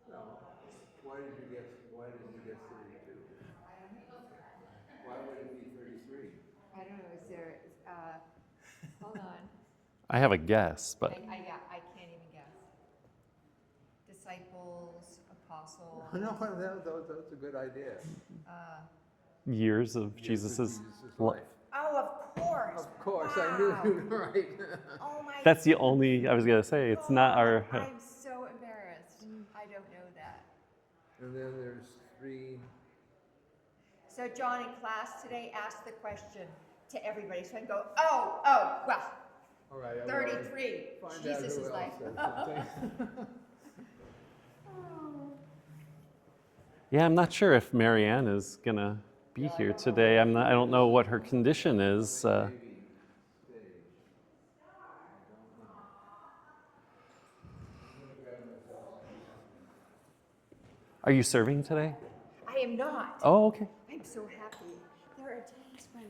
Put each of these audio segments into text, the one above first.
No. Why did you guess 32? Why would it be 33? I don't know, is there, hold on. I have a guess, but I can't even guess. Disciples, apostles. No, that's a good idea. years of Jesus's life. Oh, of course. Of course, Wow. I knew you were right. Oh my. That's the only, I was going to say, it's not our... I'm so embarrassed. I don't know that. And then there's 3. So John in class today asked the question to everybody. So I can go, well, All right. 33. Jesus is like. Yeah, I'm not sure if Marianne is going to be here today. I don't know what her condition is. Are you serving today? I am not. Oh, okay. I'm so happy. There are days when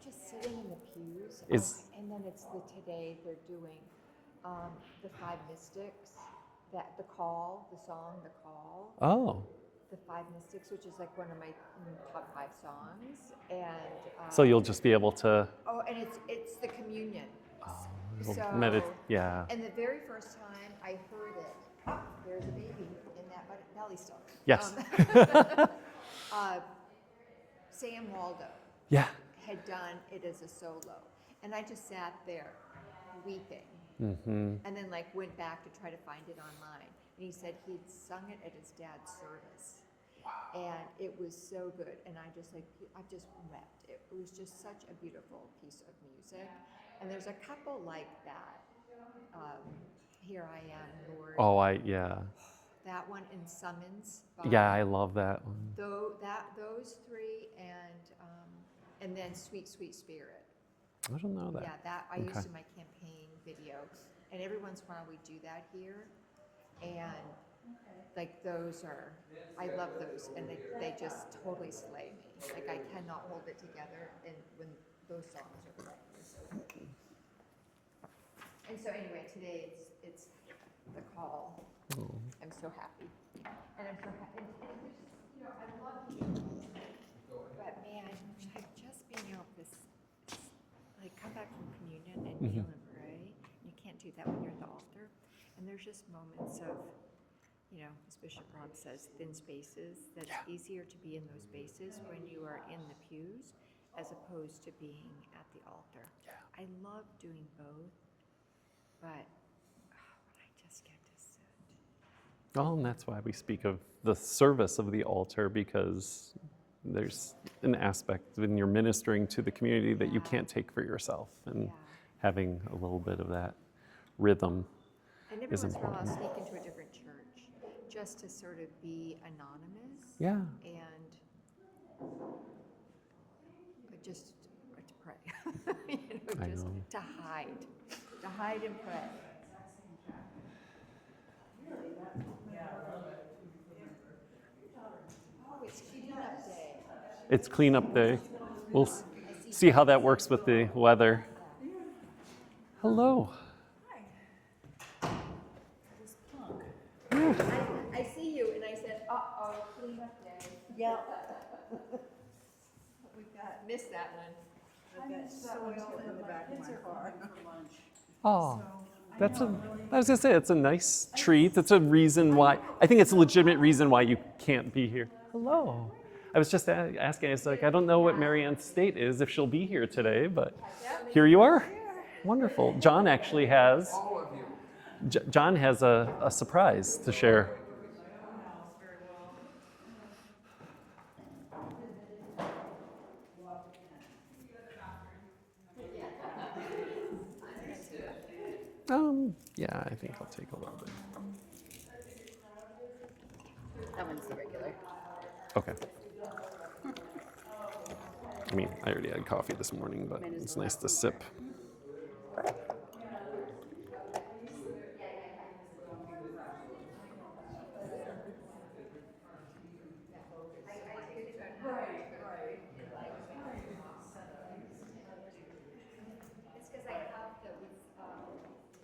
just sitting in the pews, and then it's today they're doing the 5 mystics, the call, the song, the call. Oh. The 5 mystics, which is like one of my top 5 songs, and So you'll just be able to... Oh, and it's the communion. Oh, yeah. And the very first time I heard it, there's a baby in that belly stuff. Yes. Sam Waldo. Yeah. Had done it as a solo, and I just sat there weeping, Mm-hmm. and then went back to try to find it online. And he said he'd sung it at his dad's service. Wow. And it was so good, and I just wept. It was just such a beautiful piece of music, and there's a couple like that. Here I Am, Lord. Oh, yeah. That one in Summons. Yeah, I love that one. Those 3, and then Sweet Sweet Spirit. I don't know that. Yeah, that I used in my campaign video, and every once in a while we do that here, and those are, I love those, and they just totally slay me. I cannot hold it together, and when those songs are playing. And so anyway, today it's the call. Oh. I'm so happy, and I'm so happy. And I love you, but man, just being able to come back from communion and kneel and pray. You can't do that when you're at the altar, and there's just moments of, as Bishop Rob says, thin spaces. That's easier to be in those spaces when you are in the pews, as opposed to being at the altar. Yeah. I love doing both, but when I just get to sit. Well, and that's why we speak of the service of the altar, because there's an aspect when you're ministering to the community that you can't take for yourself, and having a little bit of that rhythm is important. And every once in a while I'll sneak into a different church just to sort of be anonymous. Yeah. And just to pray. Just to hide and pray. Oh, it's cleanup day. It's cleanup day. We'll see how that works with the weather. Hello. I see you, and I said, cleanup day. Yeah. Missed that one. I've got soil in the back of my car. Oh, I was going to say, it's a nice treat. It's a reason why, I think it's a legitimate reason why you can't be here. Hello. I was just asking, I was like, I don't know what Marianne's state is, if she'll be here today, but here you are. Wonderful. John actually has, John has a surprise to share. Yeah, I think I'll take a little bit. That one's the regular. Okay. I mean, I already had coffee this morning, but it's nice to sip. It's because I have the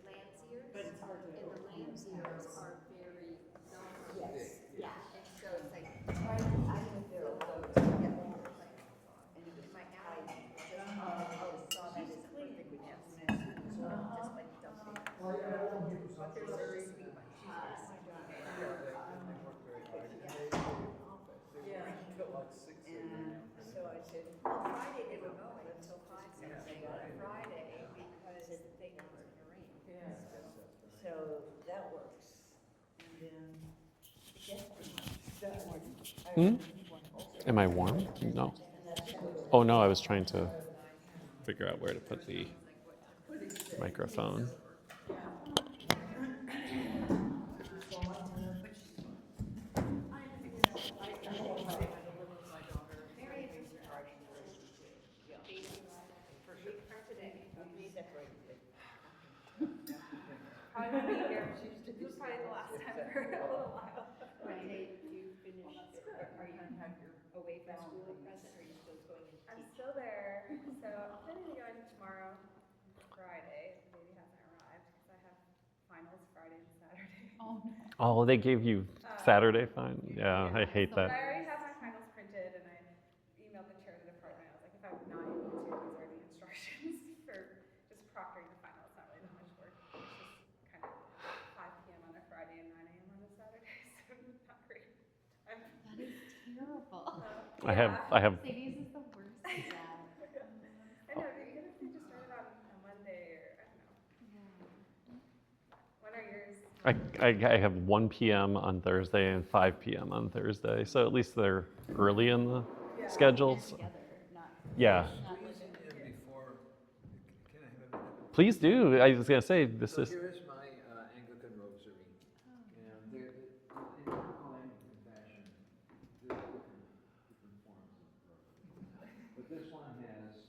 lamb's ears, and the lamb's ears are very There's a she's Yeah, they work very hard. And they work until like 6 a.m. And so I said, well, Friday they were going until 5 something on Friday because they knew it was gonna rain. Yes, that's right. So that works. And then yesterday, Am I warm? No. Oh no, I was trying to figure out where to put the microphone. I will be here. This is probably the last time for a little while. Monday, do you finish, are you away from school at present, or are you still going into I'm teaching? still there, so I'm planning to go in tomorrow, Friday. The baby hasn't arrived because I have finals Friday and Saturday. Oh, they gave you Saturday fine. Yeah, I hate But I that. already have my finals printed, and I emailed the chair of the department. I was like, if I'm not able to, these are the instructions for just proctoring the final. It's not really that much work. It's just kind of 5 p.m. on a Friday and 9 a.m. on a Saturday, so not great time. That is terrible. I have. Sadie's is the worst at that. I know, even if they just started on a Monday or I don't know. When are yours? I have 1 p.m. on Thursday and 5 p.m. on Thursday, so at least they're early in the schedules. Together, not, Yeah, Squeeze in before, can I have a minute? please do. I was gonna say this So is. here is my Anglican rosary. And in typical Anglican fashion, there's different forms of rosary. But this one has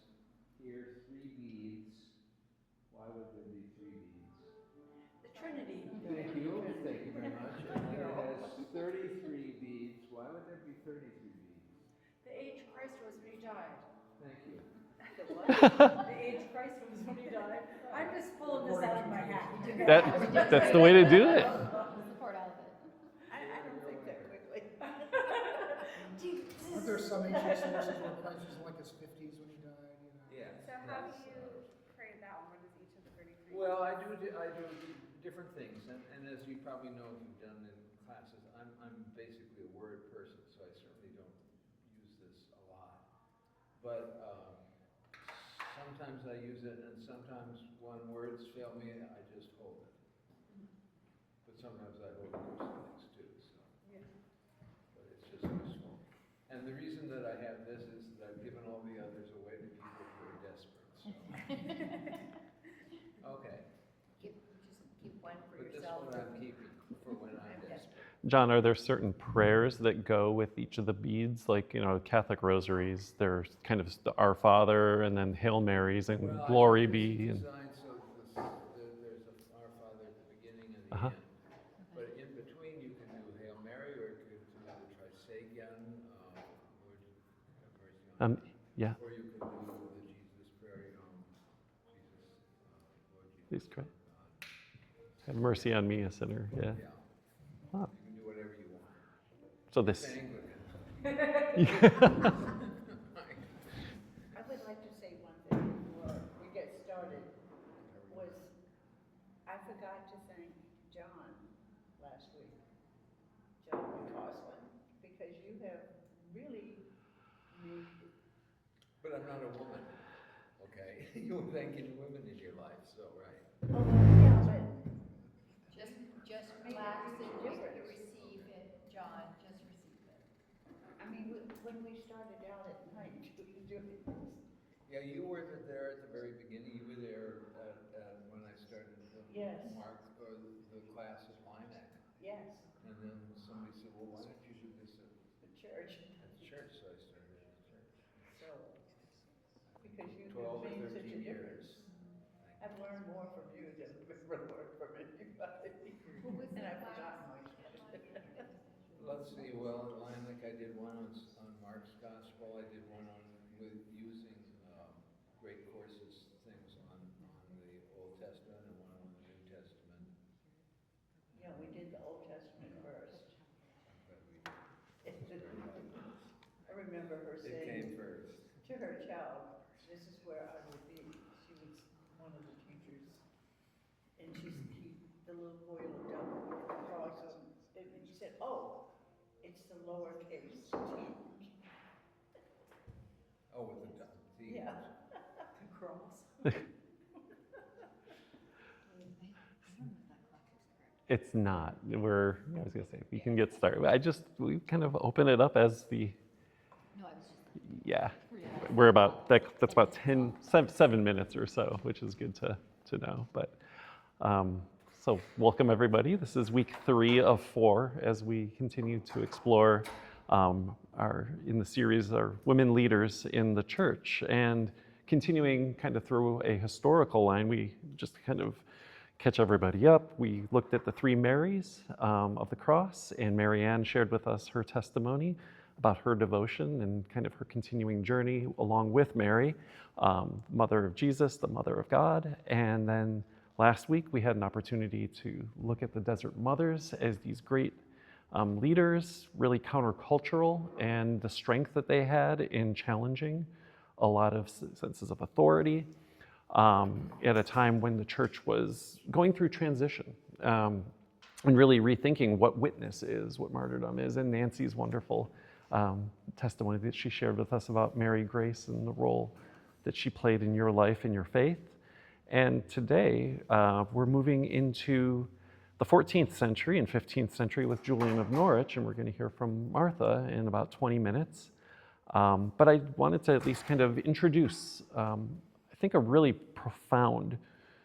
here 3 beads. Why would there be 3 beads? The Trinity. Thank you very much. And then it has 33 beads. Why would there be 33 beads? The age Christ was when he died. Thank you. The what? The age Christ was when he died. I'm just pulling this out of my hat. That's the way to do it. support all of it. I don't think that quickly. Aren't there some ancient sources where Christ was in like his 50s when he died? You know? Yes. So how do yes. you pray that one? What is each of the 33? Well, I do different things, and as you probably know if you've done in classes, I'm basically a word person, so I certainly don't use this a lot. But sometimes I use it, and sometimes when words fail me, I just hold it. But sometimes I hold other things too, so. Yeah. But it's just useful. And the reason that I have this is that I've given all the others away to people who are desperate, so. Okay. Keep one for But this yourself. one I'm keeping for when I'm desperate. John, are there certain prayers that go with each of the beads? Like, Catholic rosaries, there's kind of the Our Father and then Hail Marys and Well, Glory I think Be. this is And, designed so there's a Our Father at the beginning and the Uh-huh. end. But in between, you can do Hail Mary, or you could do the Trisagion, Lord, have mercy on me. yeah, Or you could do the Jesus prayer, Jesus, Lord please Jesus, pray. God. Have mercy on me, a sinner. Yeah. Yeah. Wow. You can do whatever you want. So It's this. Anglican. I would like to say one thing before we get started, was I forgot to thank John last week, John McCausland, because you have really made, But I'm not a woman, okay? You were thanking women in your life, so, right. oh, yeah, but Just Make it relax make a and difference. receive it, John, just receive it. I mean, when we started out at night doing this, Yeah, you were there at the very beginning. You were there when I started the Yes. the class at Linex. yes, And then somebody said, well, why don't you do this at the church, church? So I started at the church. so, because you 12 or have made such a 13 difference. years. I've learned more from you than I've ever learned from anybody. And I've forgotten most of it. Let's see, well, at Linex I did one on Mark's Gospel. I did one with using great courses, things on the Old Testament, and one on the New Testament. Yeah, we did the Old Testament first. I'm glad we did. I remember her It saying came first. to her child, this is where I would be. She was one of the teachers. And the little boy looked up at the cross and he said, "Oh, it's the lowercase t." Oh, with the T. Yeah. The cross. It's not. I was gonna say, we can get started. We kind of open it up as the, yeah. We're about, that's about 7 minutes or so, which is good to know. But, so welcome everybody. This is week 3 of 4 as we continue to explore in the series, our women leaders in the church. And continuing kind of through a historical line, we just kind of catch everybody up. We looked at the 3 Marys of the cross, and Mary Ann shared with us her testimony about her devotion and kind of her continuing journey along with Mary, mother of Jesus, the mother of God. And then last week we had an opportunity to look at the Desert Mothers as these great leaders, really countercultural, and the strength that they had in challenging a lot of senses of authority at a time when the church was going through transition and really rethinking what witness is, what martyrdom is. And Nancy's wonderful testimony that she shared with us about Mary Grace and the role that she played in your life and your faith. And today we're moving into the 14th century and 15th century with Julian of Norwich, and we're going to hear from Martha in about 20 minutes. But I wanted to at least kind of introduce I think a really profound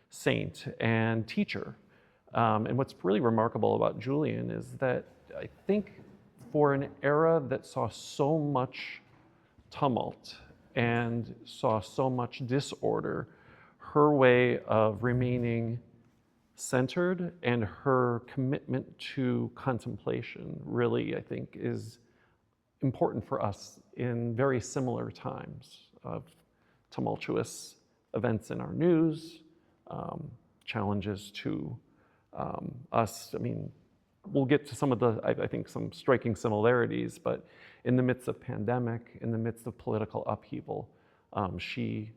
saint and teacher. And what's really remarkable about Julian is that I think for an era that saw so much tumult and saw so much disorder, her way of remaining centered and her commitment to contemplation really, I think, is important for us in very similar times of tumultuous events in our news, challenges to us. I mean, we'll get to some of the, I think, some striking similarities, but in the midst of pandemic, in the midst of political upheaval, she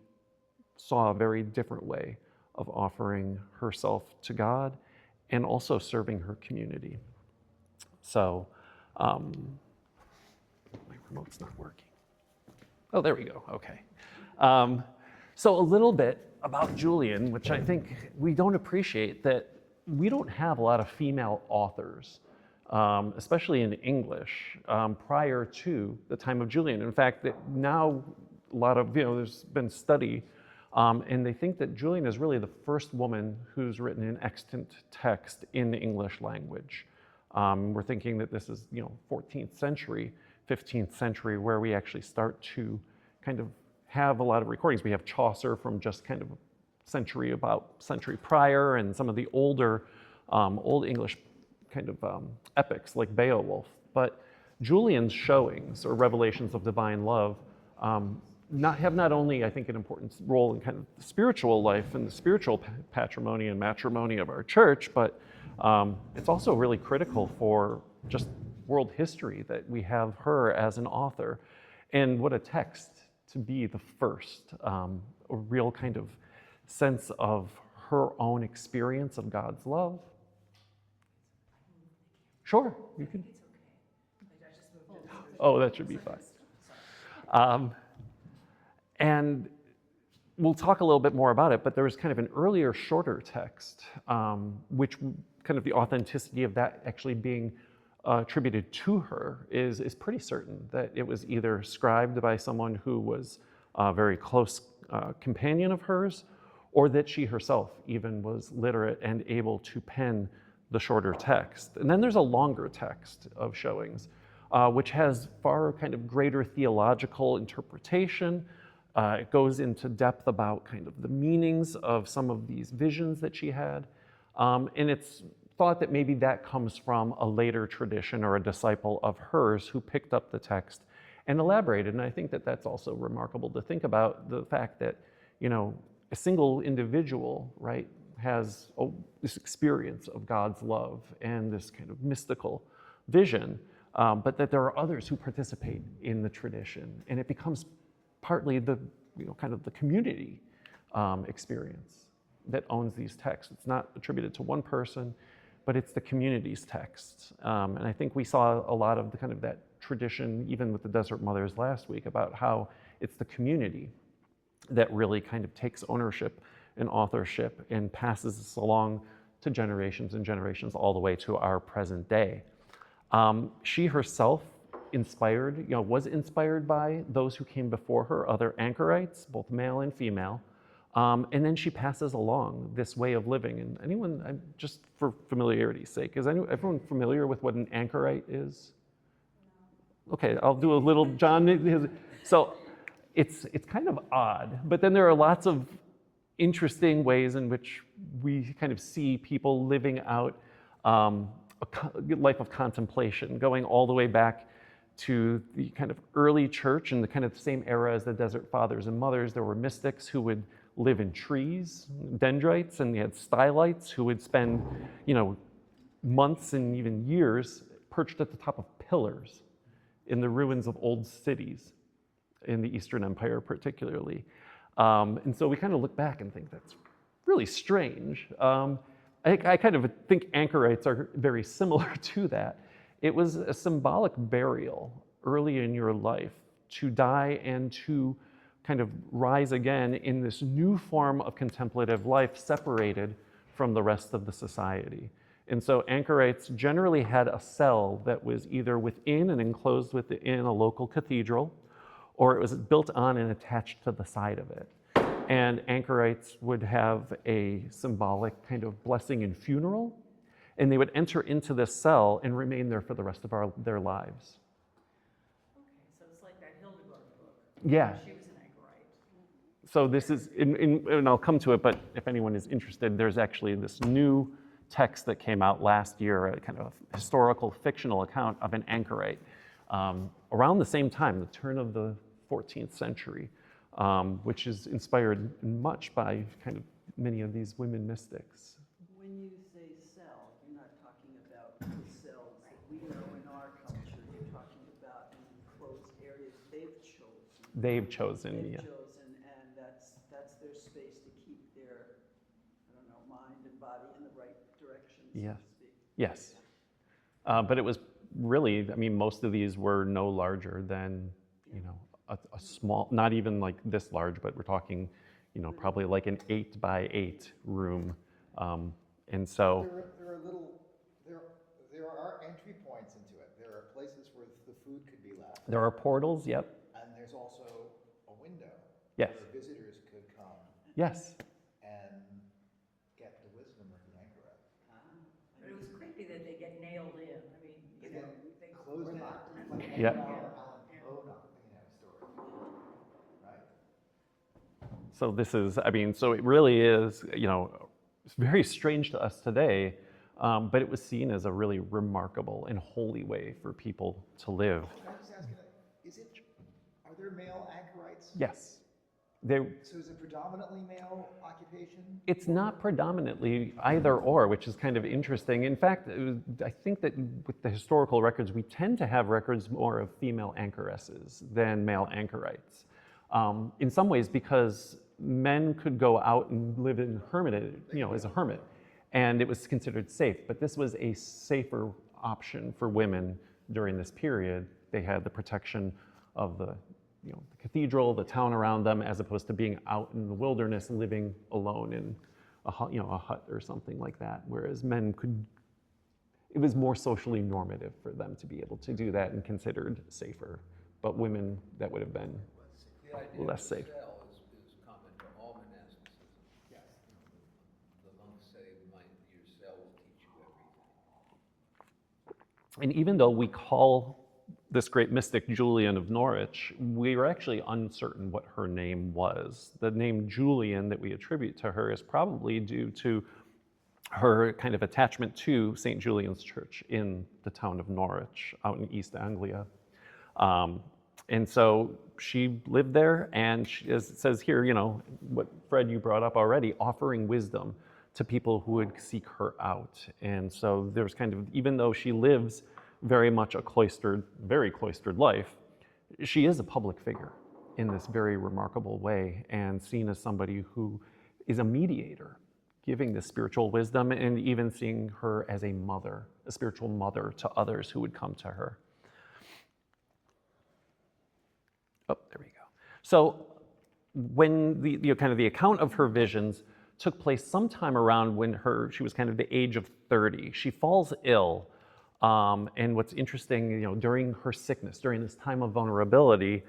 saw a very different way of offering herself to God and also serving her community. So, my remote's not working. Oh, there we go, okay. So a little bit about Julian, which I think we don't appreciate, that we don't have a lot of female authors, especially in English, prior to the time of Julian. In fact, that now a lot of, there's been study, and they think that Julian is really the first woman who's written an extant text in the English language. We're thinking that this is, 14th century, 15th century, where we actually start to kind of have a lot of recordings. We have Chaucer from just kind of century prior, and some of the older Old English kind of epics like Beowulf. But Julian's showings or revelations of divine love have not only, I think, an important role in kind of the spiritual life and the spiritual patrimony and matrimony of our church, but it's also really critical for just world history that we have her as an author. And what a text to be the first, a real kind of sense of her own experience of God's love. Sure, you can. Oh, that should be fine. And we'll talk a little bit more about it, but there was kind of an earlier, shorter text, which kind of the authenticity of that actually being attributed to her is pretty certain, that it was either scribed by someone who was a very close companion of hers, or that she herself even was literate and able to pen the shorter text. And then there's a longer text of showings, which has far kind of greater theological interpretation. It goes into depth about kind of the meanings of some of these visions that she had. And it's thought that maybe that comes from a later tradition or a disciple of hers who picked up the text and elaborated. And I think that that's also remarkable to think about, the fact that, a single individual, right, has this experience of God's love and this kind of mystical vision, but that there are others who participate in the tradition, and it becomes partly the, kind of the community experience. that owns these texts. It's not attributed to one person, but it's the community's texts. And I think we saw a lot of the kind of that tradition, even with the Desert Mothers last week, about how it's the community that really kind of takes ownership and authorship and passes this along to generations and generations all the way to our present day. She herself was inspired by those who came before her, other anchorites, both male and female. And then she passes along this way of living. And anyone, just for familiarity's sake, is everyone familiar with what an anchorite is? Okay, I'll do a little, John. So it's kind of odd, but then there are lots of interesting ways in which we kind of see people living out a life of contemplation, going all the way back to the kind of early church and the kind of same era as the Desert Fathers and Mothers. There were mystics who would live in trees, dendrites, and they had stylites who would spend, months and even years perched at the top of pillars in the ruins of old cities in the Eastern Empire particularly. And so we kind of look back and think that's really strange. I kind of think anchorites are very similar to that. It was a symbolic burial early in your life to die and to kind of rise again in this new form of contemplative life separated from the rest of the society. And so anchorites generally had a cell that was either within and enclosed within a local cathedral, or it was built on and attached to the side of it. And anchorites would have a symbolic kind of blessing and funeral, and they would enter into this cell and remain there for the rest of their lives. Okay, so it's like that Hildegard book. Yeah. She was an anchorite. So this is, and I'll come to it, but if anyone is interested, there's actually this new text that came out last year, a kind of historical fictional account of an anchorite around the same time, the turn of the 14th century, which is inspired much by kind of many of these women mystics. When you say cell, you're not talking about the cells that we know in our culture. You're talking about an enclosed areas they've chosen. They've chosen, They've yeah. chosen, and that's their space to keep their, mind and body in the right direction, so Yes. to speak. Yes. But it was really, most of these were no larger than, a small, not even like this large, but we're talking, probably like an 8x8 room. And so, There are entry points into it. There are places where the food could be left, there are portals, yep. and there's also a window Yes. where visitors could come Yes. and get the wisdom of the anchorite. But it was creepy that they get nailed in. They get closed in, like Yeah. Allan Poe, story, right? So this is, so it really is, it's very strange to us today, but it was seen as a really remarkable and holy way for people to live. Can I just ask you, are there male anchorites? Yes. So is it predominantly male occupation? It's not predominantly either or, which is kind of interesting. In fact, I think that with the historical records, we tend to have records more of female anchoresses than male anchorites. In some ways, because men could go out and live in hermitage, as a hermit, and it was considered safe. But this was a safer option for women during this period. They had the protection of the cathedral, the town around them, as opposed to being out in the wilderness, living alone in a hut or something like that. Whereas men it was more socially normative for them to be able to do that and considered safer. But women, that would have been less safe. The idea of the cell is common to all monasticism. Yes. The monks say, your cell will teach you everything. And even though we call this great mystic Julian of Norwich, we are actually uncertain what her name was. The name Julian that we attribute to her is probably due to her kind of attachment to St. Julian's Church in the town of Norwich, out in East Anglia. And so she lived there, and she, as it says here, what Fred, you brought up already, offering wisdom to people who would seek her out. And so there's kind of, even though she lives very much a very cloistered life, she is a public figure in this very remarkable way and seen as somebody who is a mediator giving this spiritual wisdom and even seeing her as a mother, a spiritual mother to others who would come to her. Oh, there we go. So when the kind of the account of her visions took place sometime around when she was kind of the age of 30. She falls ill. And what's interesting, during her sickness, during this time of vulnerability,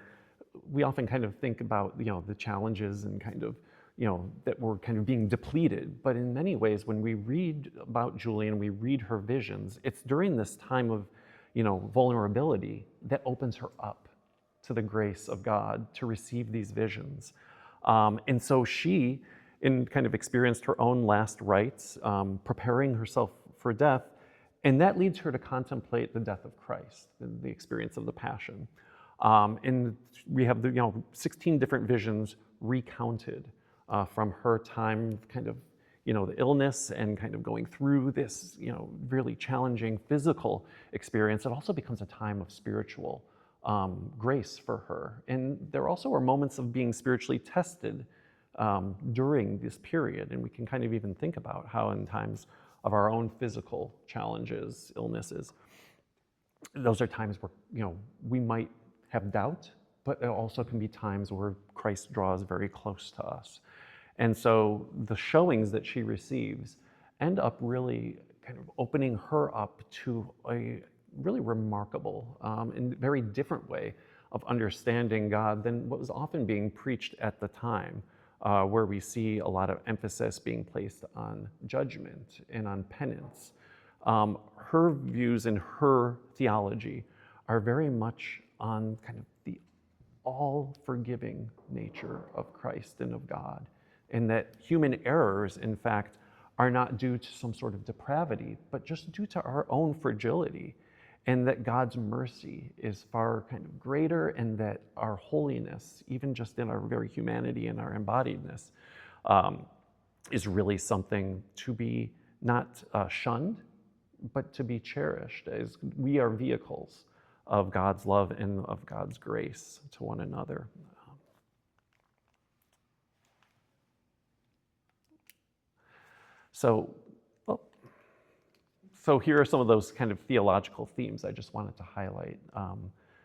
we often kind of think about, the challenges and kind of, that we're kind of being depleted. But in many ways, when we read about Julian, we read her visions, it's during this time of, vulnerability that opens her up to the grace of God to receive these visions. And so she kind of experienced her own last rites, preparing herself for death, and that leads her to contemplate the death of Christ, the experience of the Passion. And we have 16 different visions recounted from her time, kind of, the illness and kind of going through this, really challenging physical experience. It also becomes a time of spiritual grace for her. And there also are moments of being spiritually tested during this period. And we can kind of even think about how in times of our own physical challenges, illnesses, those are times where, we might have doubt, but there also can be times where Christ draws very close to us. And so the showings that she receives end up really kind of opening her up to a really remarkable and very different way of understanding God than what was often being preached at the time, where we see a lot of emphasis being placed on judgment and on penance. Her views and her theology are very much on kind of the all-forgiving nature of Christ and of God, and that human errors, in fact, are not due to some sort of depravity, but just due to our own fragility, and that God's mercy is far kind of greater, and that our holiness, even just in our very humanity and our embodiedness, is really something to be not shunned, but to be cherished, as we are vehicles of God's love and of God's grace to one another. So here are some of those kind of theological themes I just wanted to highlight.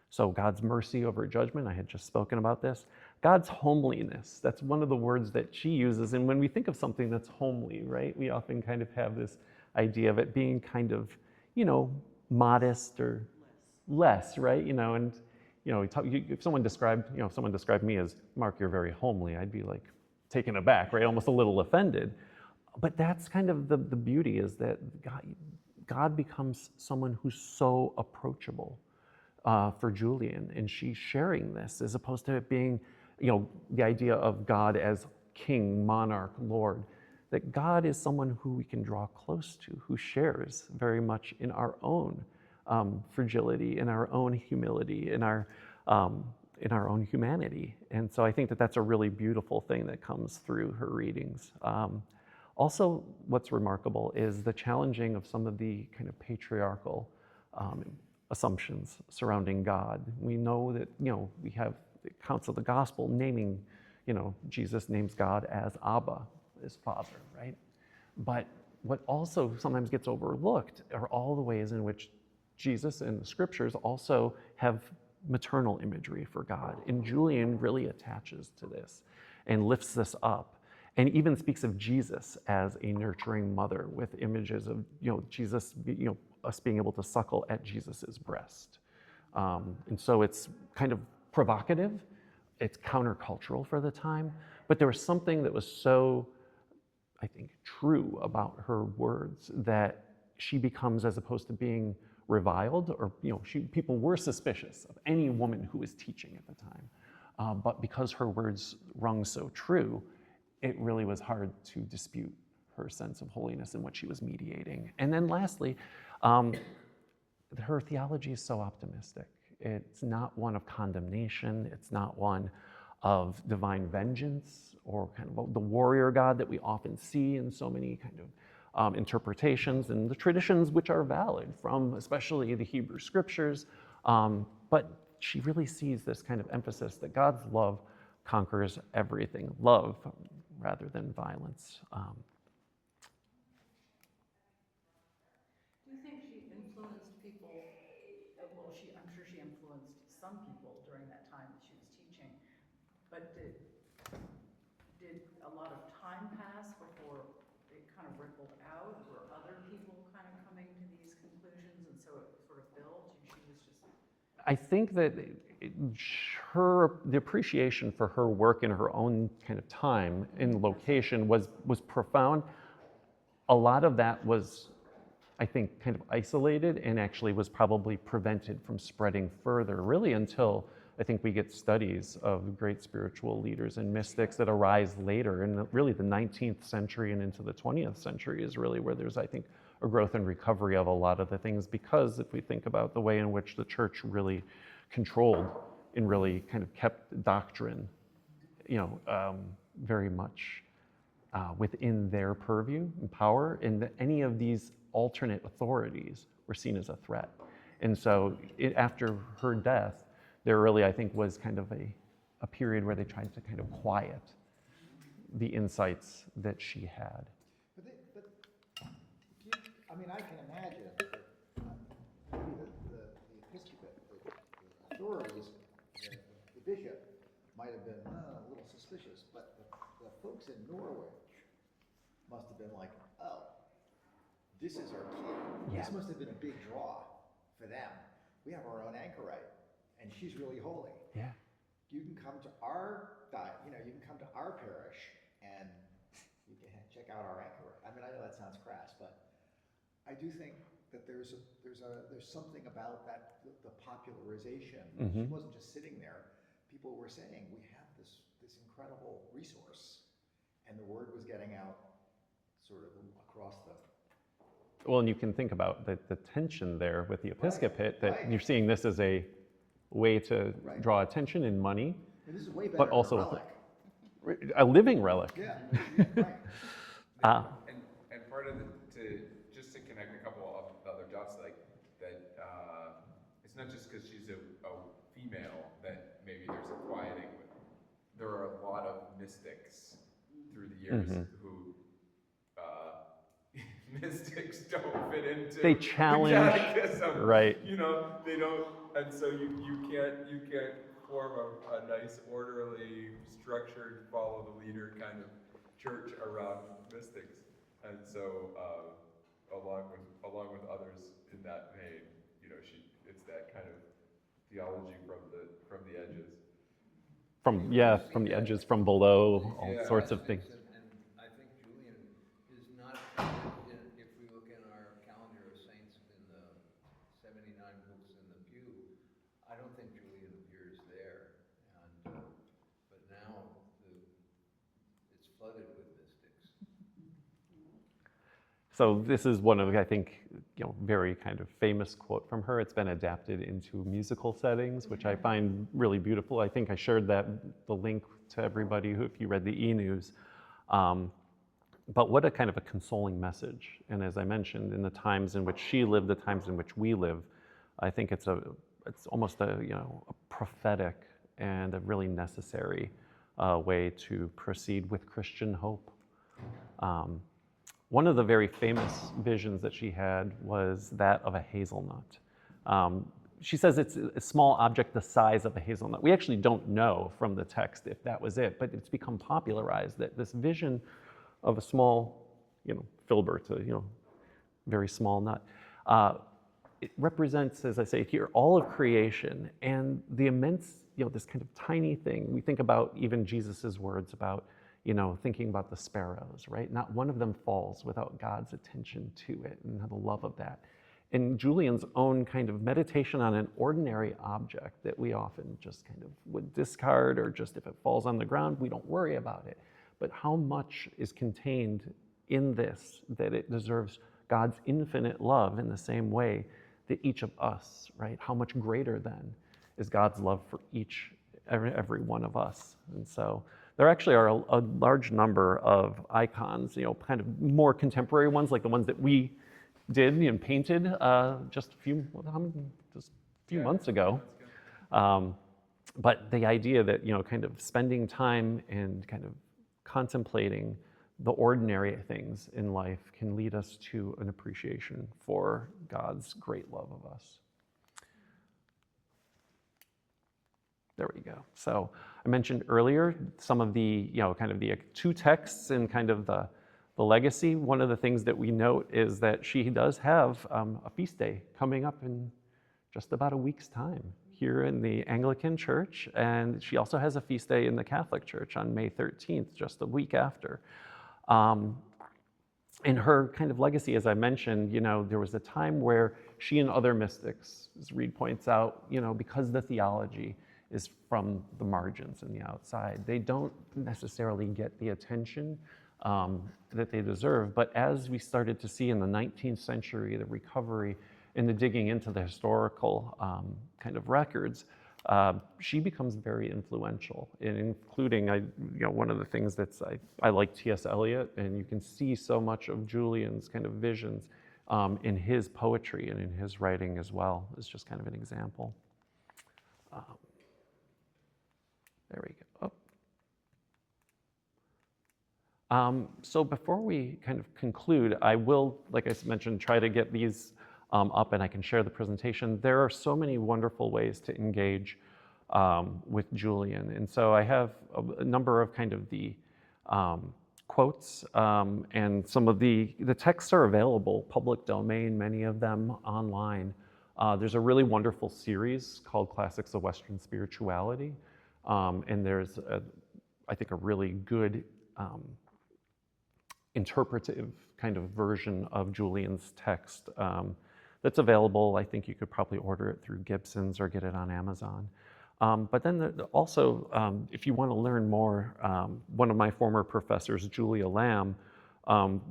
So God's mercy over judgment, I had just spoken about this. God's homeliness, that's one of the words that she uses. And when we think of something that's homely, right, we often kind of have this idea of it being kind of, modest or less, right? If someone described me as, Mark, you're very homely, I'd be like taken aback, right? Almost a little offended. But that's kind of the beauty, is that God becomes someone who's so approachable for Julian, and she's sharing this as opposed to it being, the idea of God as king, monarch, Lord, that God is someone who we can draw close to, who shares very much in our own fragility, in our own humility, in our own humanity. And so I think that that's a really beautiful thing that comes through her readings. Also, what's remarkable is the challenging of some of the kind of patriarchal assumptions surrounding God. We know that, we have accounts of the gospel naming, Jesus names God as Abba, his father, right? But what also sometimes gets overlooked are all the ways in which Jesus and the scriptures also have maternal imagery for God. And Julian really attaches to this and lifts this up. And even speaks of Jesus as a nurturing mother, with images of, Jesus, us being able to suckle at Jesus's breast. And so it's kind of provocative, it's countercultural for the time, but there was something that was so, I think, true about her words that she becomes, as opposed to being reviled, or, people were suspicious of any woman who was teaching at the time. But because her words rung so true, it really was hard to dispute her sense of holiness and what she was mediating. And then lastly, her theology is so optimistic. It's not one of condemnation. It's not one of divine vengeance or kind of the warrior God that we often see in so many kind of interpretations and the traditions which are valid from especially the Hebrew scriptures. But she really sees this kind of emphasis that God's love conquers everything. Love rather than violence. influenced people, well, I'm sure she influenced some people during that time that she was teaching, but did a lot of time pass before it kind of rippled out? Were other people kind of coming to these conclusions, and so it sort of built, and she was just... I think that the appreciation for her work in her own kind of time and location was profound. A lot of that was, I think, kind of isolated and actually was probably prevented from spreading further, really until I think we get studies of great spiritual leaders and mystics that arise later. And really the 19th century and into the 20th century is really where there's, I think, a growth and recovery of a lot of the things, because if we think about the way in which the church really controlled and really kind of kept doctrine, very much within their purview and power, and that any of these alternate authorities were seen as a threat. And so after her death, there really, I think, was kind of a period where they tried to kind of quiet the insights that she had. I can imagine that maybe the episcopate, the authorities, the bishop might have been a little suspicious, but the folks in Norwich must have been like, oh, this is our kid. Yeah. This must have been a big draw for them. We have our own anchorite, and she's really holy. Yeah. You can come to our you can come to our parish, and you can check out our anchorite. I know that sounds crass, but I do think that there's something about that, the popularization. Mm-hmm. She wasn't just sitting there. People were saying, we have this incredible resource, and the word was getting out sort of across the... Well, and you can think about the tension there with the episcopate, that Right. you're seeing this as a way to draw attention and money, And this is way better but also than a relic. a living relic. Yeah, right. And part of just to connect a couple of other dots, like that, it's not just because she's a female that maybe there's a quieting, but there are a lot of mystics through the years who mystics don't fit into They challenge, catechism. right? They don't, and so you can't form a nice, orderly, structured, follow the leader kind of church around mystics. And so, along with others in that vein, it's that kind of theology from the edges. From the edges, from below, all sorts of things. And I think Julian is not, if we look in our calendar of saints in the 79 books in the pew, I don't think Julian appears there. And but now it's flooded with mystics. So this is one of, I think, very kind of famous quote from her. It's been adapted into musical settings, which I find really beautiful. I think I shared the link to everybody if you read the e-news. But what a kind of a consoling message. And as I mentioned, in the times in which she lived, the times in which we live, I think it's almost a prophetic and a really necessary way to proceed with Christian hope. One of the very famous visions that she had was that of a hazelnut. She says it's a small object the size of a hazelnut. We actually don't know from the text if that was it, but it's become popularized that this vision of a small, filbert, very small nut, it represents, as I say here, all of creation and the immense, this kind of tiny thing. We think about even Jesus's words about, thinking about the sparrows, right? Not one of them falls without God's attention to it and the love of that. And Julian's own kind of meditation on an ordinary object that we often just kind of would discard, or just if it falls on the ground, we don't worry about it. But how much is contained in this that it deserves God's infinite love in the same way that each of us, right? How much greater then is God's love for every one of us? And so there actually are a large number of icons, kind of more contemporary ones, like the ones that we did and painted just a few months ago. But the idea that, kind of spending time and kind of contemplating the ordinary things in life can lead us to an appreciation for God's great love of us. There we go. So I mentioned earlier some of the, kind of the two texts and kind of the legacy. One of the things that we note is that she does have a feast day coming up in just about a week's time here in the Anglican Church, and she also has a feast day in the Catholic Church on May 13th, just a week after. In her kind of legacy, as I mentioned, there was a time where she and other mystics, as Reed points out, because the theology is from the margins and the outside, they don't necessarily get the attention that they deserve. But as we started to see in the 19th century, the recovery and the digging into the historical kind of records, she becomes very influential, including, one of the things that's, I like T.S. Eliot, and you can see so much of Julian's kind of visions in his poetry and in his writing as well, as just kind of an example. There we go. So before we kind of conclude, I will, like I mentioned, try to get these up and I can share the presentation. There are so many wonderful ways to engage with Julian. And so I have a number of kind of the quotes and some of the texts are available, public domain, many of them online. There's a really wonderful series called Classics of Western Spirituality. And there's, I think, a really good interpretive kind of version of Julian's text that's available. I think you could probably order it through Gibson's or get it on Amazon. But then also, if you want to learn more, one of my former professors, Julia Lamb,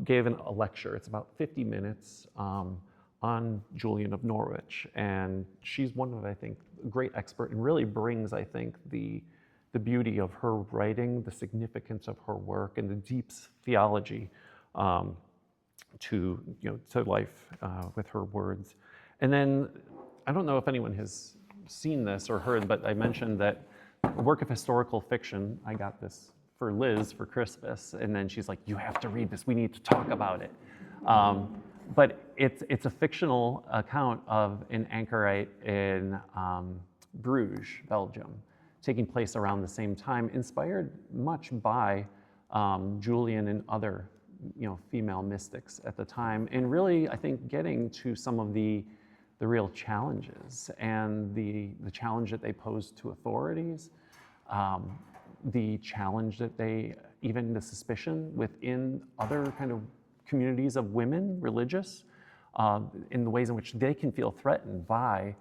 gave a lecture. It's about 50 minutes on Julian of Norwich. And she's one of, I think, a great expert and really brings, I think, the beauty of her writing, the significance of her work, and the deep theology to life with her words. And then, I don't know if anyone has seen this or heard, but I mentioned that a work of historical fiction, I got this for Liz for Christmas, and then she's like, you have to read this, we need to talk about it. But it's a fictional account of an anchorite in Bruges, Belgium, taking place around the same time, inspired much by Julian and other female mystics at the time, and really, I think, getting to some of the real challenges and the challenge that they posed to authorities, the challenge that even the suspicion within other kind of communities of women, religious, in the ways in which they can feel threatened by,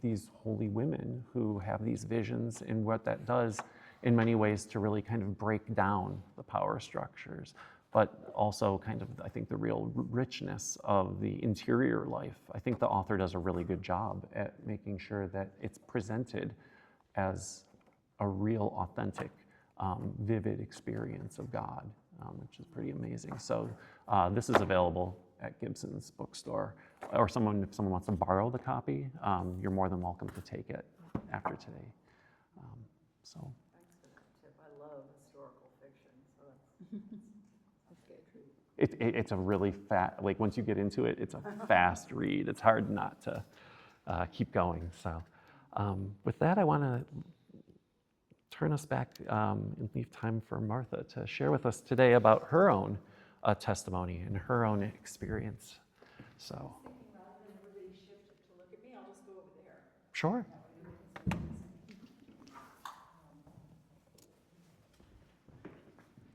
these holy women who have these visions, and what that does in many ways to really kind of break down the power structures, but also kind of, I think, the real richness of the interior life. I think the author does a really good job at making sure that it's presented as a real, authentic, vivid experience of God, which is pretty amazing. So this is available at Gibson's bookstore, or if someone wants to borrow the copy, you're more than welcome to take it after today. So. Thanks for that tip. I love historical fiction, so that's good. It's a really once you get into it, it's a fast read. It's hard not to keep going. So with that, I want to turn us back and leave time for Martha to share with us today about her own testimony and her own experience. So. Rather than everybody shift to look at me, I'll just go over there. Sure.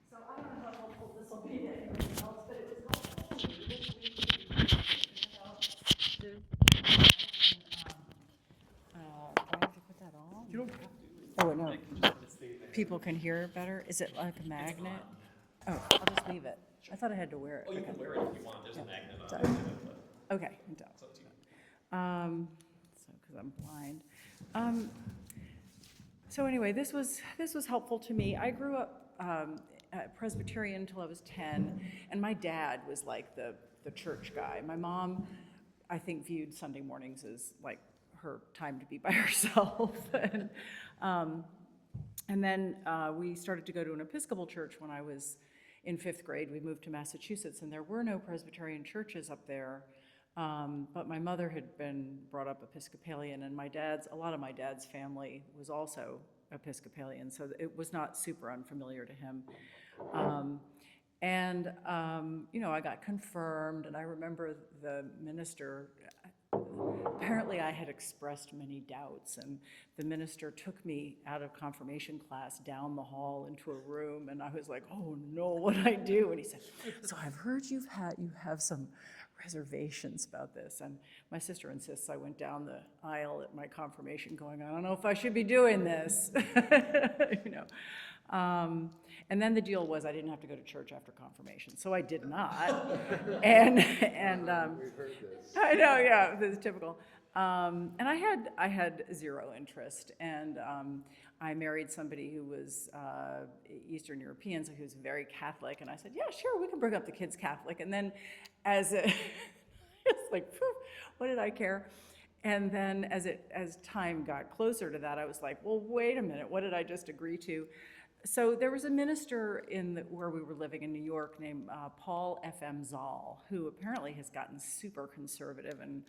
So I don't know how helpful this will be to anyone else, but it was helpful to me this week about this. Do I have to put that on? You don't have to. Oh, no. People can hear better? Is it like a magnet? Oh, I'll just leave it. I thought I had to wear it. Oh, you can wear it if you want. There's a magnet on Sorry. it. Okay, I'm done. It's up to you. So, because I'm blind. So anyway, this was helpful to me. I grew up Presbyterian until I was 10, and my dad was like the church guy. My mom, I think, viewed Sunday mornings as like her time to be by herself. And then we started to go to an Episcopal church when I was in 5th grade, we moved to Massachusetts, and there were no Presbyterian churches up there. But my mother had been brought up Episcopalian, and a lot of my dad's family was also Episcopalian, so it was not super unfamiliar to him. I got confirmed, and I remember the minister, apparently I had expressed many doubts, and the minister took me out of confirmation class down the hall into a room, and I was like, oh no, what'd I do? And he said, so I've heard you have some reservations about this. And my sister insists I went down the aisle at my confirmation going, I don't know if I should be doing this. And then the deal was I didn't have to go to church after confirmation, so I did not. and We've heard this. I know, yeah, this is typical. And I had zero interest, and I married somebody who was Eastern European, so he was very Catholic, and I said, yeah, sure, we can bring up the kids Catholic. And then it's like, phew, what did I care? And then as time got closer to that, I was like, well, wait a minute, what did I just agree to? So there was a minister where we were living in New York named Paul F.M. Zoll, who apparently has gotten super conservative and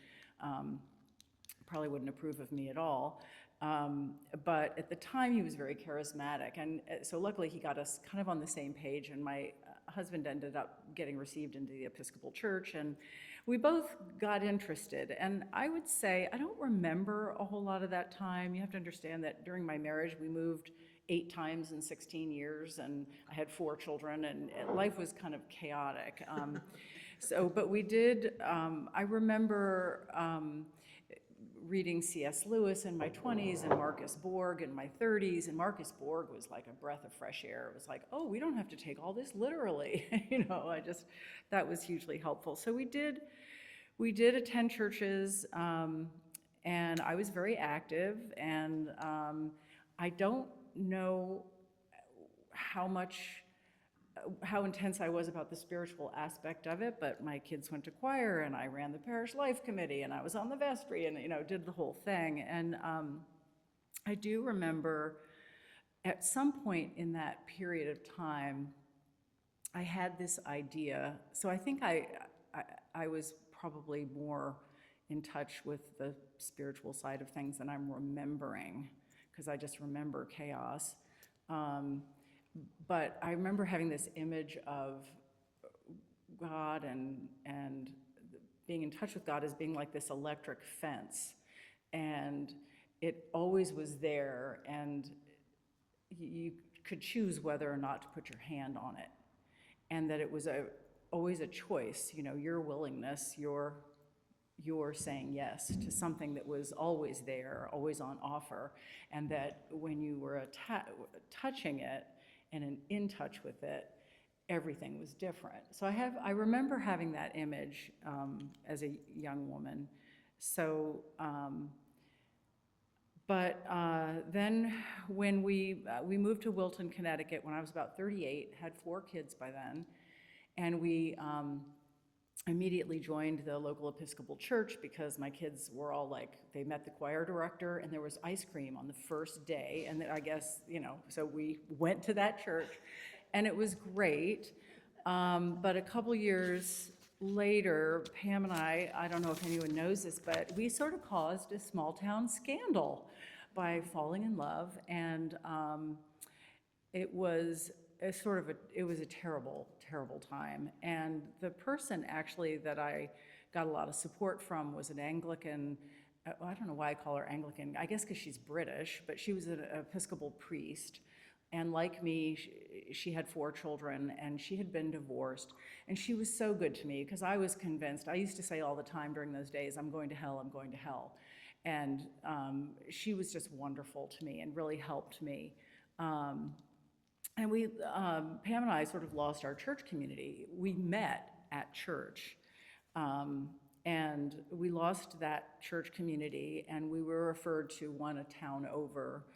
probably wouldn't approve of me at all. But at the time, he was very charismatic. And so luckily, he got us kind of on the same page. And my husband ended up getting received into the Episcopal Church. And we both got interested. And I would say, I don't remember a whole lot of that time. You have to understand that during my marriage, we moved 8 times in 16 years, and I had 4 children, and life was kind of chaotic. But we did, I remember reading C.S. Lewis in my 20s and Marcus Borg in my 30s, and Marcus Borg was like a breath of fresh air. It was like, oh, we don't have to take all this literally. That was hugely helpful. So we did attend churches, and I was very active, and I don't know how intense I was about the spiritual aspect of it, but my kids went to choir, and I ran the parish life committee, and I was on the vestry, and did the whole thing. And I do remember at some point in that period of time, I had this idea. So I think I was probably more in touch with the spiritual side of things than I'm remembering, because I just remember chaos. But I remember having this image of God and being in touch with God as being like this electric fence. And it always was there, and you could choose whether or not to put your hand on it. And that it was always a choice, your willingness, your saying yes to something that was always there, always on offer, and that when you were touching it and in touch with it, everything was different. So I remember having that image as a young woman. So, then when we moved to Wilton, Connecticut when I was about 38, had 4 kids by then, and we immediately joined the local Episcopal church because my kids were all like, they met the choir director, and there was ice cream on the first day, and I guess, so we went to that church, and it was great. But a couple years later, Pam and I don't know if anyone knows this, but we sort of caused a small town scandal by falling in love, and it was a terrible, terrible time. And the person actually that I got a lot of support from was an Anglican, I don't know why I call her Anglican, I guess because she's British, but she was an Episcopal priest. And like me, she had 4 children, and she had been divorced. And she was so good to me because I was convinced, I used to say all the time during those days, I'm going to hell, I'm going to hell. And she was just wonderful to me and really helped me. And we, Pam and I sort of lost our church community. We met at church, and we lost that church community, and we were referred to one a town over,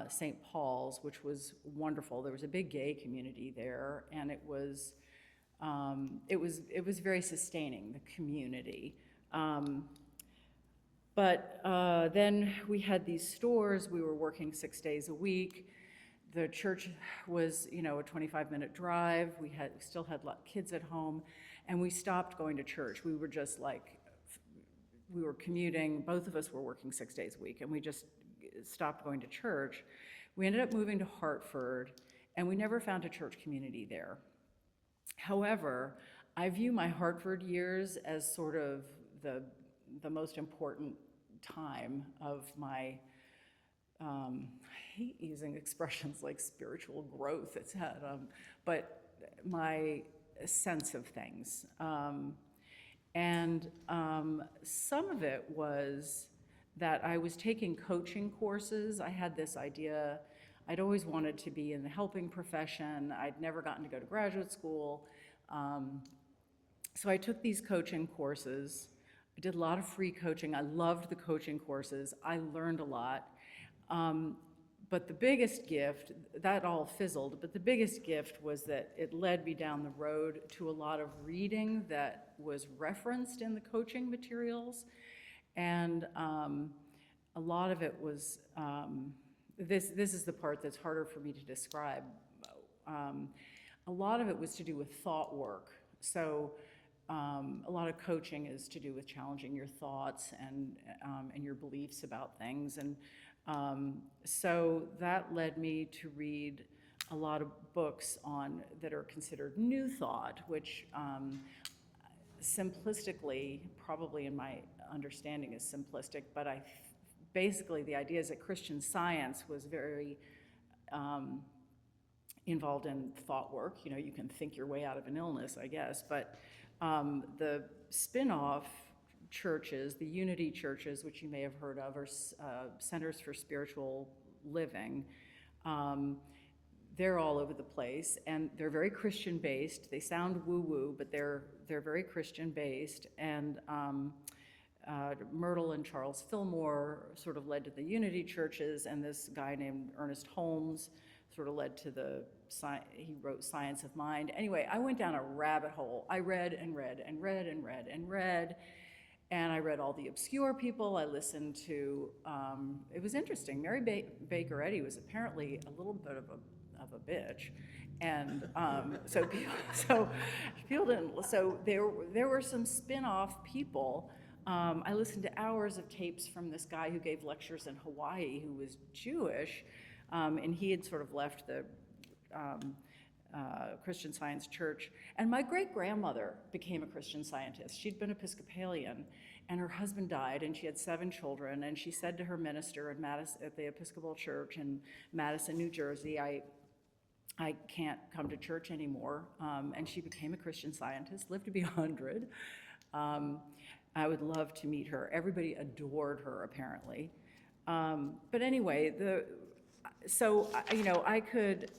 St. Paul's, which was wonderful. There was a big gay community there, and it was very sustaining, the community. But then we had these stores. We were working 6 days a week. the church was, you know, a 25-minute drive. We still had kids at home, and we stopped going to church. We were just like, we were commuting. Both of us were working 6 days a week, and we just stopped going to church. We ended up moving to Hartford, and we never found a church community there. However, I view my Hartford years as sort of the most important time of my, I hate using expressions like spiritual growth, but my sense of things. And some of it was that I was taking coaching courses. I had this idea, I'd always wanted to be in the helping profession. I'd never gotten to go to graduate school. So I took these coaching courses. I did a lot of free coaching. I loved the coaching courses. I learned a lot. But the biggest gift, that all fizzled, but the biggest gift was that it led me down the road to a lot of reading that was referenced in the coaching materials. And a lot of it was, this is the part that's harder for me to describe. A lot of it was to do with thought work. So a lot of coaching is to do with challenging your thoughts and your beliefs about things. And so that led me to read a lot of books that are considered New Thought, which simplistically, probably in my understanding is simplistic, but basically the idea is that Christian Science was very involved in thought work. You know, you can think your way out of an illness, I guess, but the spin-off churches, the Unity churches, which you may have heard of, are centers for spiritual living. They're all over the place, and they're very Christian-based. They sound woo-woo, but they're very Christian-based. And Myrtle and Charles Fillmore sort of led to the Unity churches, and this guy named Ernest Holmes sort of led to he wrote Science of Mind. Anyway, I went down a rabbit hole. I read and read and read and read and read, and I read all the obscure people. I listened to, it was interesting. Mary Baker Eddy was apparently a little bit of a bitch. And so people didn't, so there were some spin-off people. I listened to hours of tapes from this guy who gave lectures in Hawaii who was Jewish, and he had sort of left the Christian Science church. And my great-grandmother became a Christian Scientist. She'd been Episcopalian, and her husband died, and she had 7 children, and she said to her minister at the Episcopal Church in Madison, New Jersey, I can't come to church anymore. And she became a Christian Scientist, lived to be 100. I would love to meet her. Everybody adored her, apparently. But anyway, I could,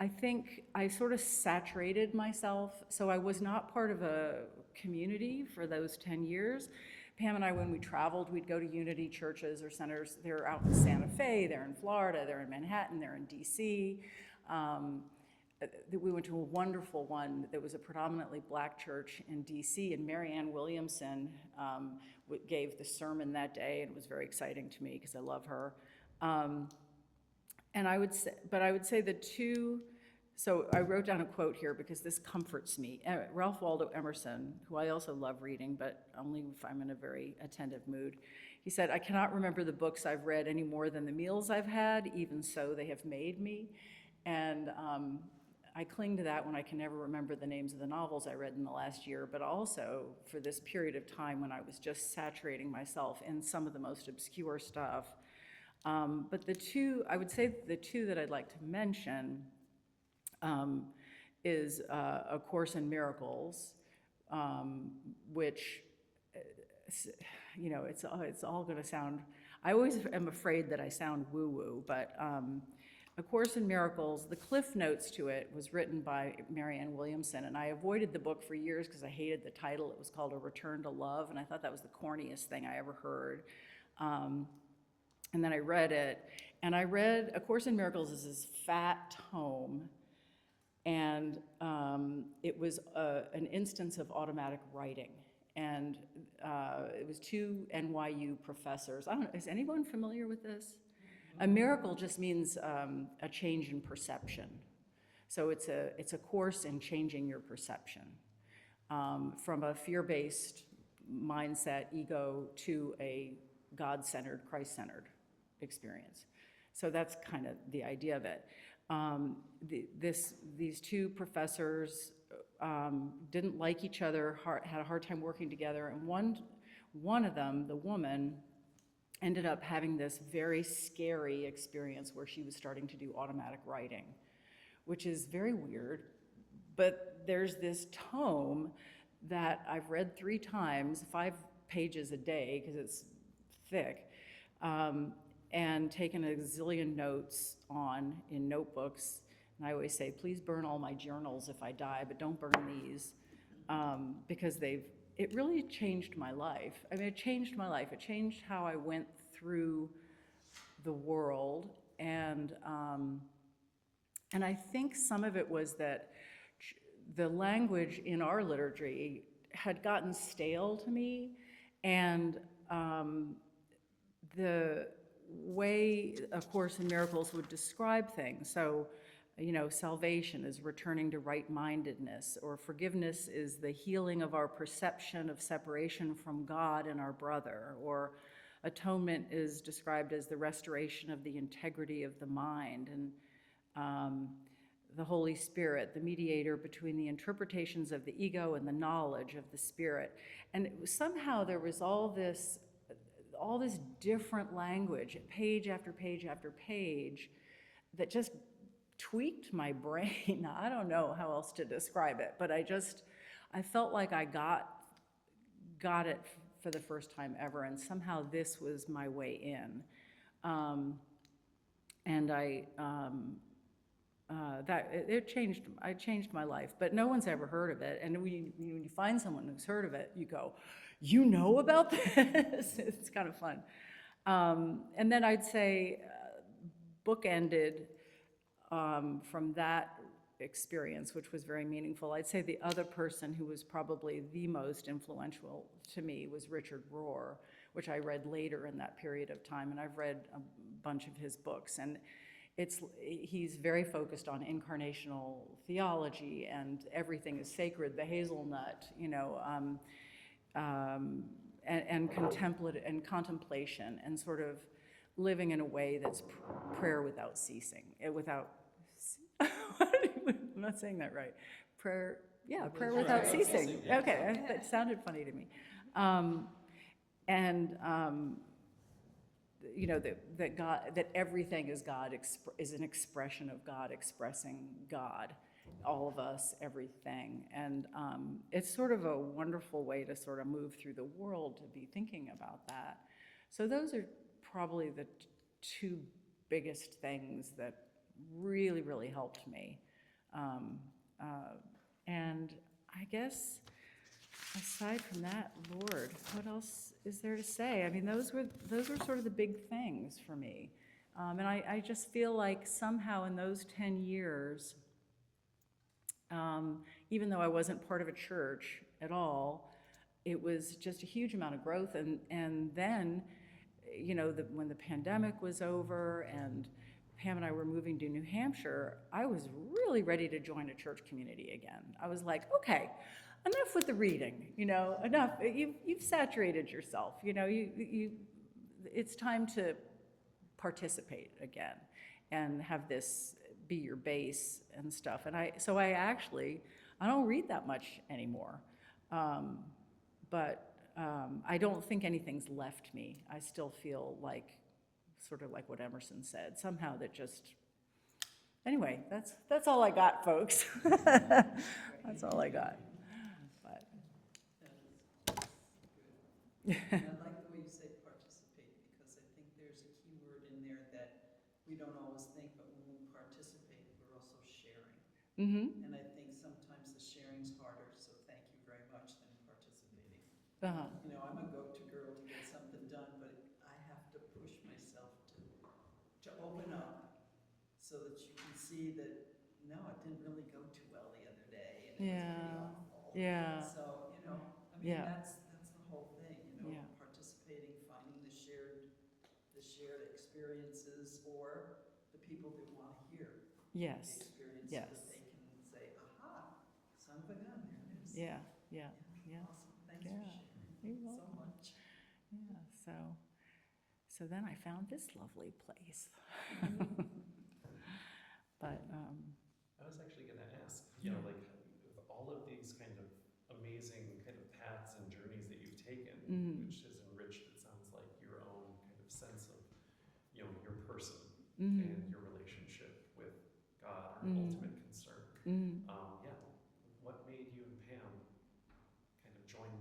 I think I sort of saturated myself. So I was not part of a community for those 10 years. Pam and I, when we traveled, we'd go to Unity churches or centers. They're out in Santa Fe, they're in Florida, they're in Manhattan, they're in DC. We went to a wonderful one that was a predominantly black church in DC, and Marianne Williamson gave the sermon that day, and it was very exciting to me because I love her. And I would say the two, so I wrote down a quote here because this comforts me. Ralph Waldo Emerson, who I also love reading, but only if I'm in a very attentive mood, he said, "I cannot remember the books I've read any more than the meals I've had, even so they have made me." And I cling to that when I can never remember the names of the novels I read in the last year, but also for this period of time when I was just saturating myself in some of the most obscure stuff. But I would say the two that I'd like to mention is A Course in Miracles, which, you know, it's all gonna sound, I always am afraid that I sound woo-woo, but A Course in Miracles, the cliff notes to it was written by Marianne Williamson, and I avoided the book for years because I hated the title. It was called A Return to Love, and I thought that was the corniest thing I ever heard. And then I read it, and I read A Course in Miracles is this fat tome, and it was an instance of automatic writing. And it was 2 NYU professors. I don't know, is anyone familiar with this? A miracle just means a change in perception. So it's a course in changing your perception from a fear-based mindset, ego, to a God-centered, Christ-centered experience. So that's kind of the idea of it. These two professors didn't like each other, had a hard time working together, and one of them, the woman, ended up having this very scary experience where she was starting to do automatic writing, which is very weird. But there's this tome that I've read 3 times, 5 pages a day, because it's thick, and taken a zillion notes on in notebooks. And I always say, please burn all my journals if I die, but don't burn these, because it really changed my life. I mean, it changed my life. It changed how I went through the world, and I think some of it was that the language in our liturgy had gotten stale to me, and the way A Course in Miracles would describe things. So, salvation is returning to right-mindedness, or forgiveness is the healing of our perception of separation from God and our brother, or atonement is described as the restoration of the integrity of the mind, and the Holy Spirit, the mediator between the interpretations of the ego and the knowledge of the Spirit. And somehow there was all this different language, page after page after page, that just tweaked my brain. I don't know how else to describe it, but I felt like I got it for the first time ever, and somehow this was my way in. And it changed my life, but no one's ever heard of it. And when you find someone who's heard of it, you go, you know about this? It's kind of fun. And then I'd say bookended from that experience, which was very meaningful. I'd say the other person who was probably the most influential to me was Richard Rohr, which I read later in that period of time, and I've read a bunch of his books. And he's very focused on incarnational theology, and everything is sacred, the hazelnut, and contemplation, and sort of living in a way that's prayer without ceasing, I'm not saying that right. Prayer without ceasing. Okay, that sounded funny to me. That everything is God, is an expression of God, expressing God, all of us, everything. And it's sort of a wonderful way to sort of move through the world, to be thinking about that. So those are probably the 2 biggest things that really, really helped me. And I guess aside from that, Lord, what else is there to say? I mean, those were sort of the big things for me. And I just feel like somehow in those 10 years, even though I wasn't part of a church at all, it was just a huge amount of growth. And then, when the pandemic was over and Pam and I were moving to New Hampshire, I was really ready to join a church community again. I was like, okay, enough with the reading, enough. You've saturated yourself, it's time to participate again and have this be your base and stuff. And I don't read that much anymore, but I don't think anything's left me. I still feel like, sort of like what Emerson said, somehow that just, anyway, that's all I got, folks. That's all I got. But. And I like the way you say participate, because I think there's a key word in there that we don't always think, but when we participate, we're also sharing. Mm-hmm. And I think sometimes the sharing's harder, so thank you very much, than participating. Uh-huh. I'm a go-to girl to get something done, but I have to push myself to open up so that you can see that, no, it didn't really go too well the other day, and it was pretty awful. Yeah. So, Yeah. that's the whole thing, Yeah. participating, finding the shared experience. experiences or the people that want to hear Yes, the experience yes. so that they can say, aha, son of a gun, there it is. Yeah, yeah, yeah. Awesome, thanks Yeah. for sharing You're so welcome. much. Yeah, so then I found this lovely place. But, I was actually going to ask, you know, like with all of these kind of amazing kind of paths and journeys that you've taken, which has enriched, it sounds like, your own kind of sense of, you know, your person and your relationship with God, or ultimate concern. Yeah, what made you and Pam kind of join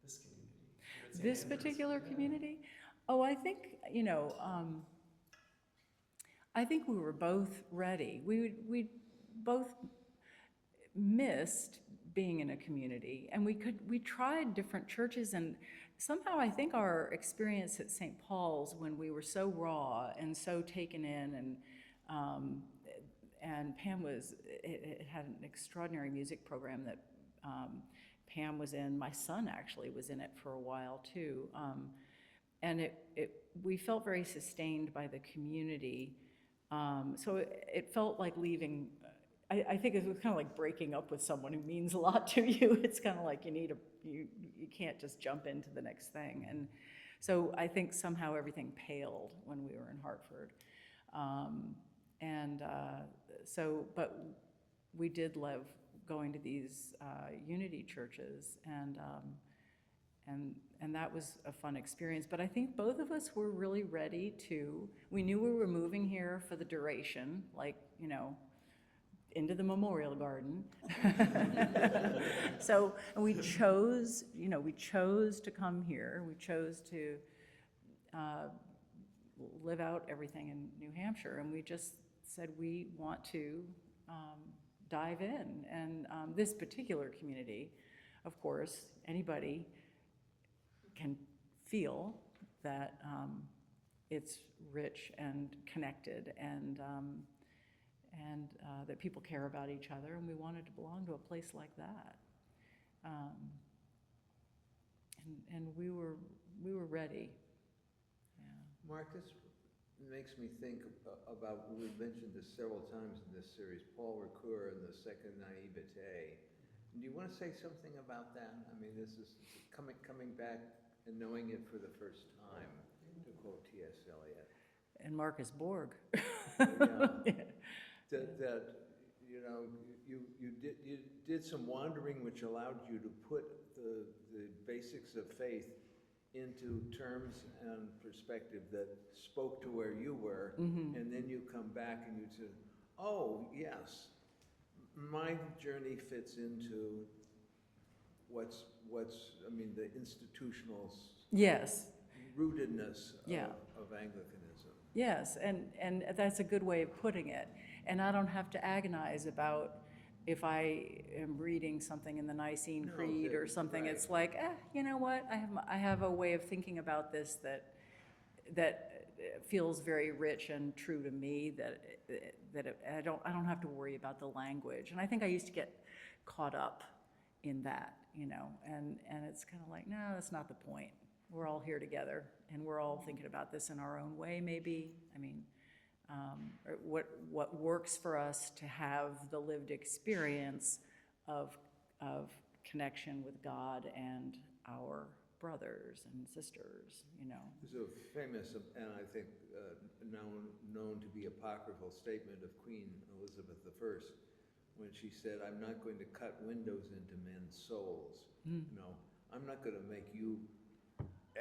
this community? Here at St. this Andrews? particular Yeah. community, oh, I think, you know, I think we were both ready. We both missed being in a community, and we tried different churches, and somehow I think our experience at St. Paul's, when we were so raw and so taken in, and Pam it had an extraordinary music program that Pam was in. My son actually was in it for a while too, and we felt very sustained by the community. So it felt like leaving. I think it was kind of like breaking up with someone who means a lot to you. It's kind of like you can't just jump into the next thing. And so I think somehow everything paled when we were in Hartford. But we did love going to these unity churches, and that was a fun experience. But I think both of us were really ready we knew we were moving here for the duration, like, you know, into the Memorial Garden. So, and we chose to come here. We chose to live out everything in New Hampshire, and we just said we want to dive in. And this particular community, of course, anybody can feel that it's rich and connected, and that people care about each other, and we wanted to belong to a place like that. And we were ready. Yeah. Mark, this makes me think about, we've mentioned this several times in this series, Paul Ricoeur and the second naivete. Do you want to say something about that? I mean, this is coming back and knowing it for the first time, to quote T.S. Eliot. And Marcus Borg. Yeah. That you know, you did some wandering, which allowed you to put the basics of faith into terms and perspective that spoke to where you were, and then you come back and you say, oh yes, my journey fits into what's I mean, the institutional Yes. rootedness Yeah. of Anglicanism. Yes, and that's a good way of putting it. And I don't have to agonize about if I am reading something in the Nicene No, Creed or something. right. It's like, you know what? I have a way of thinking about this that feels very rich and true to me. I don't have to worry about the language. And I think I used to get caught up in that, you know. And it's kind of like, no, that's not the point. We're all here together, and we're all thinking about this in our own way, maybe. I mean, what works for us to have the lived experience of connection with God and our brothers and sisters, you know. There's a famous, and I think known to be apocryphal statement of Queen Elizabeth I, when she said, I'm not going to cut windows into men's souls. You know, I'm not going to make you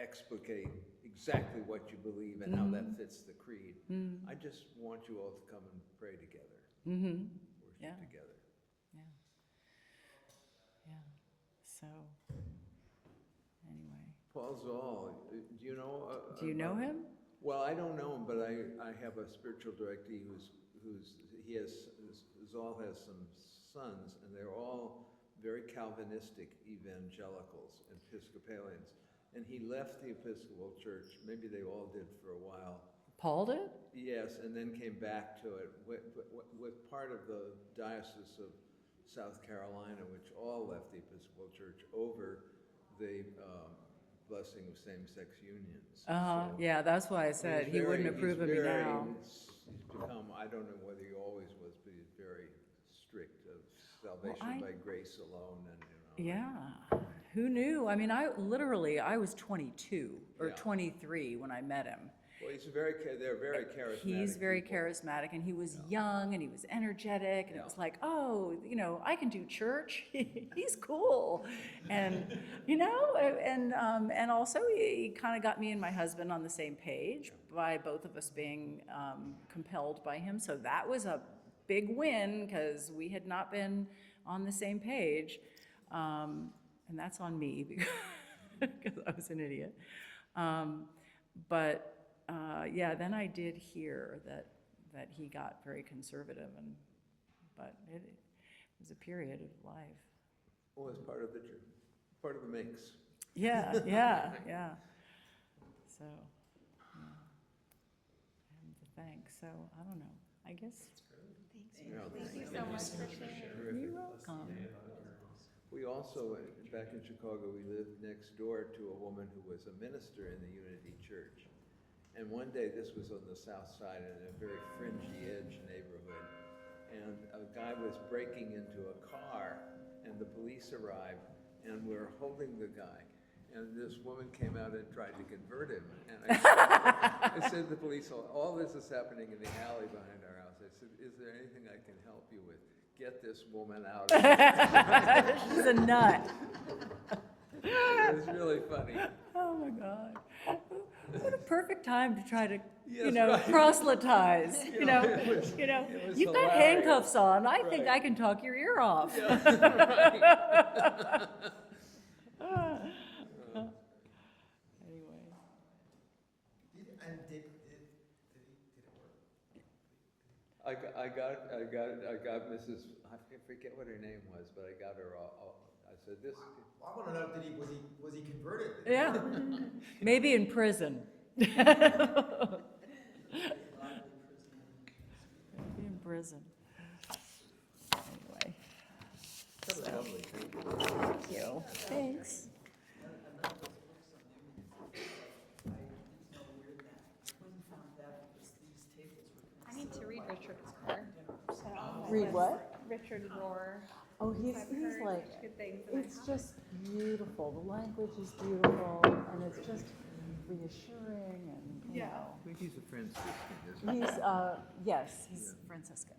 explicate exactly what you believe and how that fits the creed. I just want you all to come and pray together, worship together. Yeah. So, anyway. Paul Zoll, do you know? Do you know him? Well, I don't know him, but I have a spiritual directee Zoll has some sons, and they're all very Calvinistic evangelicals, Episcopalians. And he left the Episcopal Church, maybe they all did for a while. Paul did? Yes, and then came back to it with part of the Diocese of South Carolina, which all left the Episcopal Church over the blessing of same-sex unions. Uh-huh, So yeah, that's why I said he's he wouldn't very- approve of he's me very- now. He's become, I don't know whether he always was, but he's very strict of salvation I- by grace alone, and, you know. Yeah, who knew? I mean, I was 22 or Yeah. 23 when I met him. Well, they're very charismatic. He's very people. charismatic, and he was young, and he was energetic, and it was like, oh, I can do church. He's cool, and and also he kind of got me and my husband on the same page by both of us being compelled by him. So that was a big win because we had not been on the same page, and that's on me because I was an idiot. Yeah, then I did hear that he got very conservative, but it was a period of life. Well, it's part of the mix. Yeah. So, yeah, him to thank. So I don't know. I guess. Thank you so much for sharing. You're welcome. We also, back in Chicago, we lived next door to a woman who was a minister in the Unity Church. And one day, this was on the south side in a very fringy edge neighborhood, and a guy was breaking into a car, and the police arrived, and we're holding the guy. And this woman came out and tried to convert him. And I said to the police, all this is happening in the alley behind our house. I said, is there anything I can help you with? Get this woman out of here. She's a nut. It was really funny. Oh my God. What a perfect time to try to, Yes, right. proselytize. It was You've got hilarious. handcuffs on. I think Right. I can talk your ear off. Anyway. Did it work? I got Mrs. I forget what her name was, but I got her I said, this, I want to know, was he converted? Yeah. Maybe in prison. Maybe in prison. Anyway. that was lovely, thank you. Thank you. Thanks. I need to read Richard's car. Read what? Richard Rohr. Oh, he's I've heard like, good things. And it's just beautiful. The language is beautiful, and it's just reassuring, and, you Yeah. know. I think he's a Franciscan, isn't he? He's, yes, he's Franciscan.